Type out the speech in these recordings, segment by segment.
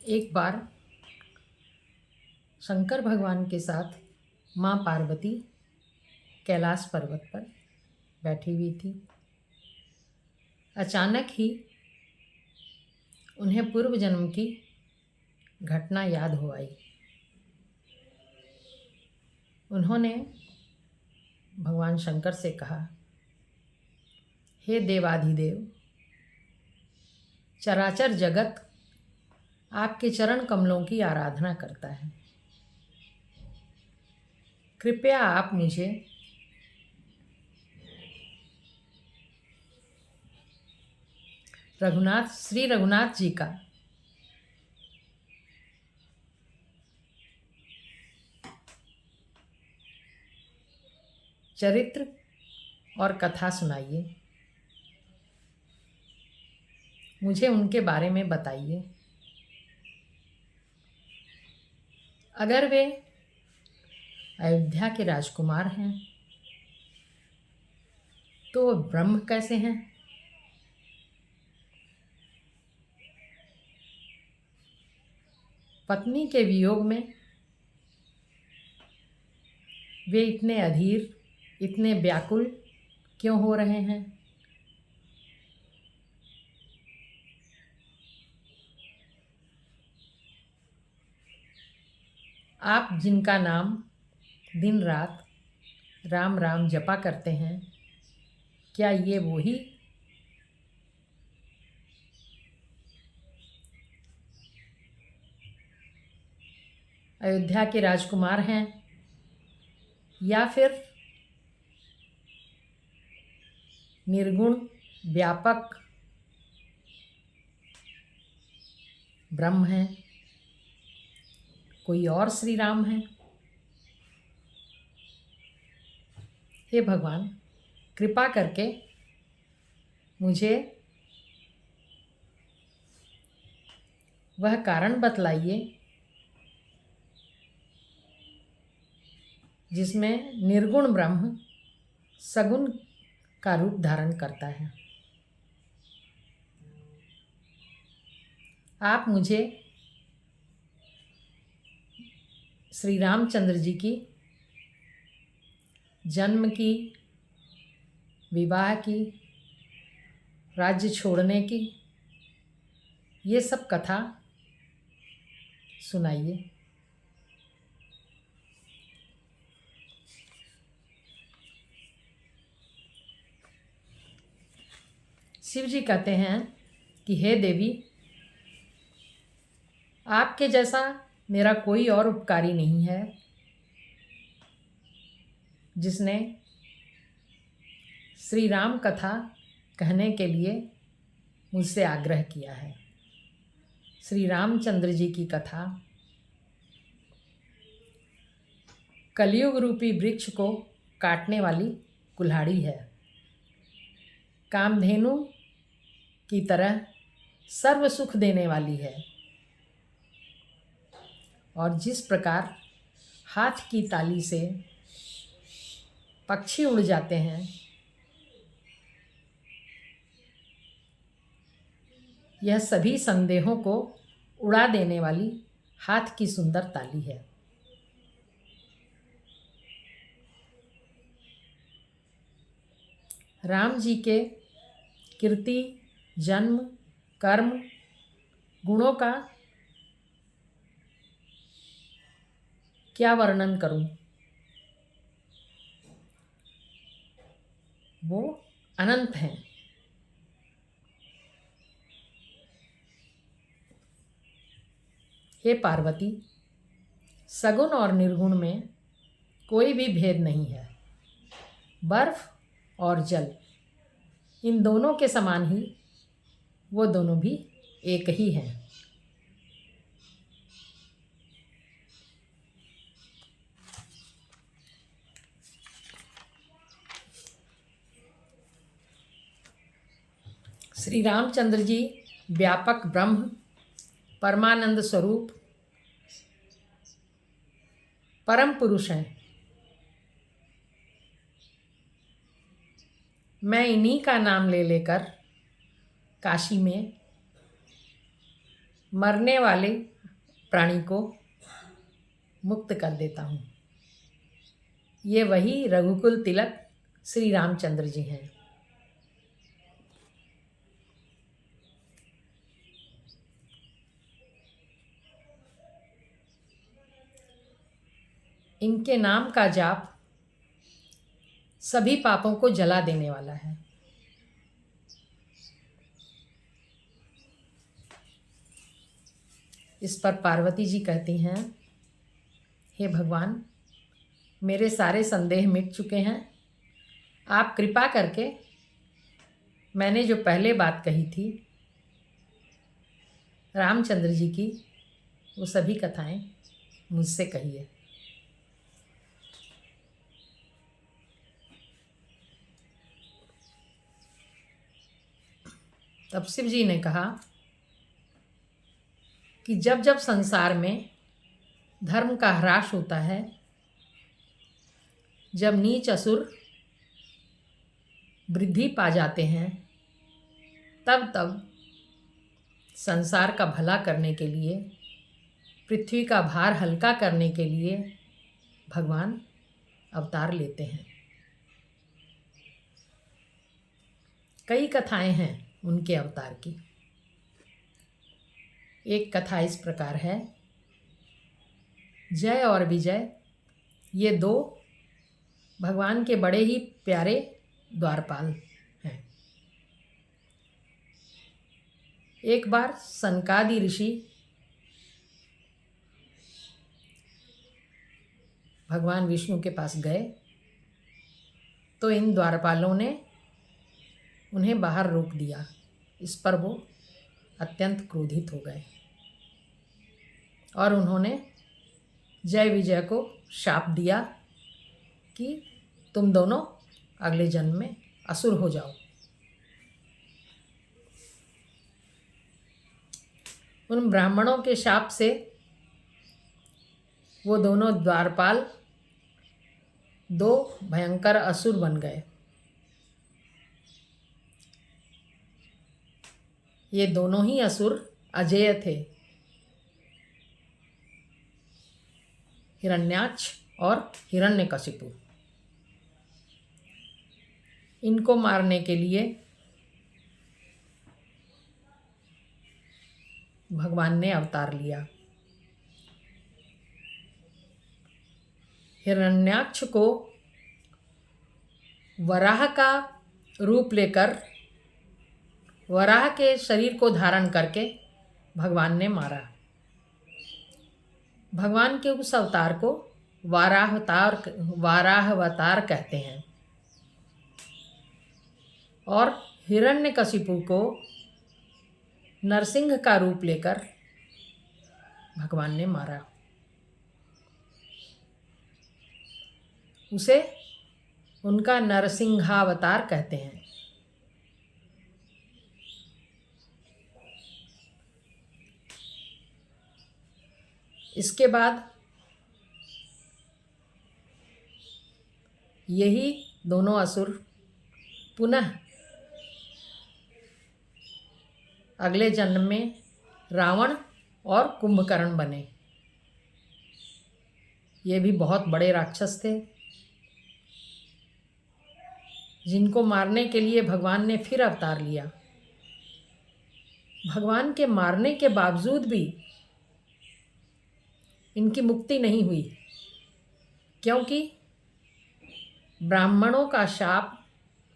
एक बार शंकर भगवान के साथ माँ पार्वती कैलाश पर्वत पर बैठी हुई थी। अचानक ही उन्हें पूर्व जन्म की घटना याद हो आई। उन्होंने भगवान शंकर से कहा, हे देवाधिदेव, चराचर जगत आपके चरण कमलों की आराधना करता है। कृपया आप मुझे श्री रघुनाथ जी का चरित्र और कथा सुनाइए। मुझे उनके बारे में बताइए। अगर वे अयोध्या के राजकुमार हैं तो वो ब्रह्म कैसे हैं? पत्नी के वियोग में वे इतने अधीर, इतने व्याकुल क्यों हो रहे हैं? आप जिनका नाम दिन रात राम राम जपा करते हैं, क्या ये वही अयोध्या के राजकुमार हैं या फिर निर्गुण व्यापक ब्रह्म हैं? कोई और श्री राम हैं? हे भगवान, कृपा करके मुझे वह कारण बतलाइए जिसमें निर्गुण ब्रह्म सगुण का रूप धारण करता है। आप मुझे श्री रामचंद्र जी की जन्म की, विवाह की, राज्य छोड़ने की, ये सब कथा सुनाइए। शिव जी कहते हैं कि हे देवी, आपके जैसा मेरा कोई और उपकारी नहीं है जिसने श्री राम कथा कहने के लिए मुझसे आग्रह किया है। श्री रामचंद्र जी की कथा कलयुग रूपी वृक्ष को काटने वाली कुल्हाड़ी है। कामधेनु की तरह सर्व सुख देने वाली है। और जिस प्रकार हाथ की ताली से पक्षी उड़ जाते हैं, यह सभी संदेहों को उड़ा देने वाली हाथ की सुंदर ताली है। राम जी के कीर्ति, जन्म, कर्म, गुणों का क्या वर्णन करूं? वो अनंत हैं। हे पार्वती, सगुण और निर्गुण में कोई भी भेद नहीं है। बर्फ और जल, इन दोनों के समान ही वो दोनों भी एक ही हैं। श्री रामचंद्र जी व्यापक ब्रह्म, परमानंद स्वरूप, परम पुरुष हैं। मैं इन्हीं का नाम ले लेकर काशी में मरने वाले प्राणी को मुक्त कर देता हूँ। ये वही रघुकुल तिलक श्री रामचंद्र जी हैं। इनके नाम का जाप सभी पापों को जला देने वाला है। इस पर पार्वती जी कहती हैं, हे भगवान, मेरे सारे संदेह मिट चुके हैं। आप कृपा करके मैंने जो पहले बात कही थी रामचंद्र जी की, वो सभी कथाएं मुझसे कहिए। तब शिव जी ने कहा कि जब जब संसार में धर्म का ह्रास होता है, जब नीच असुर वृद्धि पा जाते हैं, तब तब संसार का भला करने के लिए, पृथ्वी का भार हल्का करने के लिए भगवान अवतार लेते हैं। कई कथाएं हैं उनके अवतार की। एक कथा इस प्रकार है, जय और विजय ये दो भगवान के बड़े ही प्यारे द्वारपाल हैं। एक बार सनकादि ऋषि भगवान विष्णु के पास गए तो इन द्वारपालों ने उन्हें बाहर रोक दिया। इस पर वो अत्यंत क्रोधित हो गए और उन्होंने जय विजय को शाप दिया कि तुम दोनों अगले जन्म में असुर हो जाओ। उन ब्राह्मणों के शाप से वो दोनों द्वारपाल दो भयंकर असुर बन गए। ये दोनों ही असुर अजेय थे, हिरण्याक्ष और हिरण्यकशिपु। इनको मारने के लिए भगवान ने अवतार लिया। हिरण्याक्ष को वराह का रूप लेकर, वराह के शरीर को धारण करके भगवान ने मारा। भगवान के उस अवतार को वाराहवतार कहते हैं। और हिरण्यकशिपु को नरसिंह का रूप लेकर भगवान ने मारा। उसे उनका नरसिंहावतार कहते हैं। इसके बाद यही दोनों असुर पुनः अगले जन्म में रावण और कुंभकर्ण बने। ये भी बहुत बड़े राक्षस थे, जिनको मारने के लिए भगवान ने फिर अवतार लिया। भगवान के मारने के बावजूद भी इनकी मुक्ति नहीं हुई, क्योंकि ब्राह्मणों का शाप,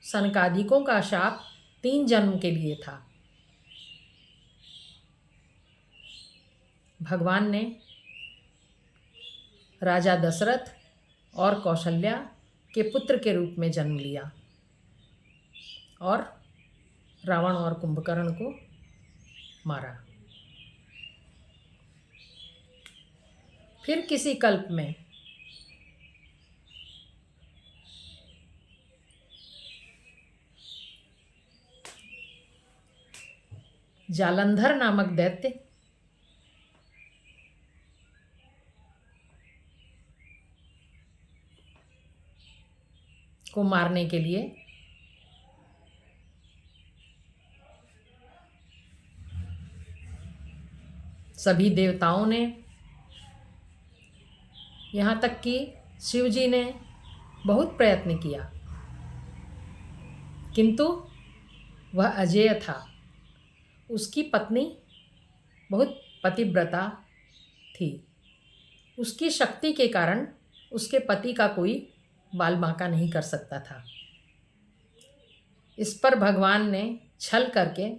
सनकादिकों का शाप 3 जन्म के लिए था। भगवान ने राजा दशरथ और कौशल्या के पुत्र के रूप में जन्म लिया और रावण और कुंभकर्ण को मारा। फिर किसी कल्प में जालंधर नामक दैत्य को मारने के लिए सभी देवताओं ने, यहाँ तक कि शिव जी ने बहुत प्रयत्न किया, किंतु वह अजेय था। उसकी पत्नी बहुत पतिव्रता थी। उसकी शक्ति के कारण उसके पति का कोई बाल बांका नहीं कर सकता था। इस पर भगवान ने छल करके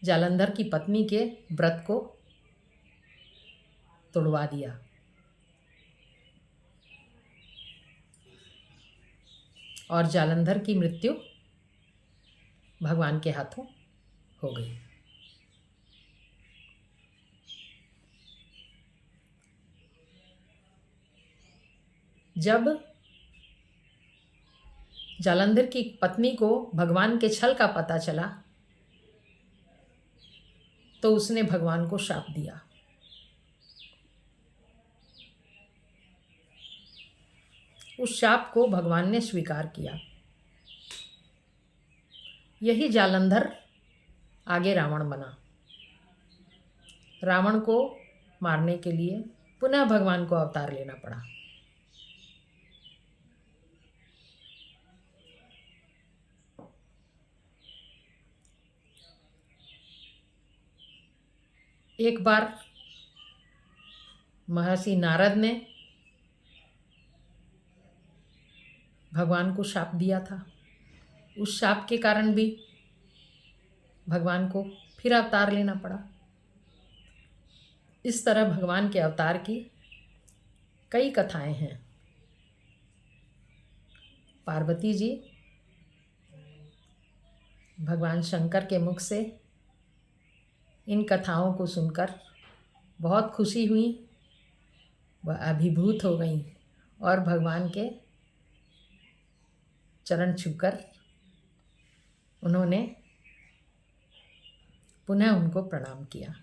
जालंधर की पत्नी के व्रत को तोड़वा दिया और जालंधर की मृत्यु भगवान के हाथों हो गई। जब जालंधर की पत्नी को भगवान के छल का पता चला तो उसने भगवान को शाप दिया। उस शाप को भगवान ने स्वीकार किया। यही जालंधर आगे रावण बना। रावण को मारने के लिए पुनः भगवान को अवतार लेना पड़ा। एक बार महर्षि नारद ने भगवान को शाप दिया था। उस शाप के कारण भी भगवान को फिर अवतार लेना पड़ा। इस तरह भगवान के अवतार की कई कथाएं हैं। पार्वती जी भगवान शंकर के मुख से इन कथाओं को सुनकर बहुत खुशी हुई, वह अभिभूत हो गई और भगवान के चरण छूकर उन्होंने पुनः उनको प्रणाम किया।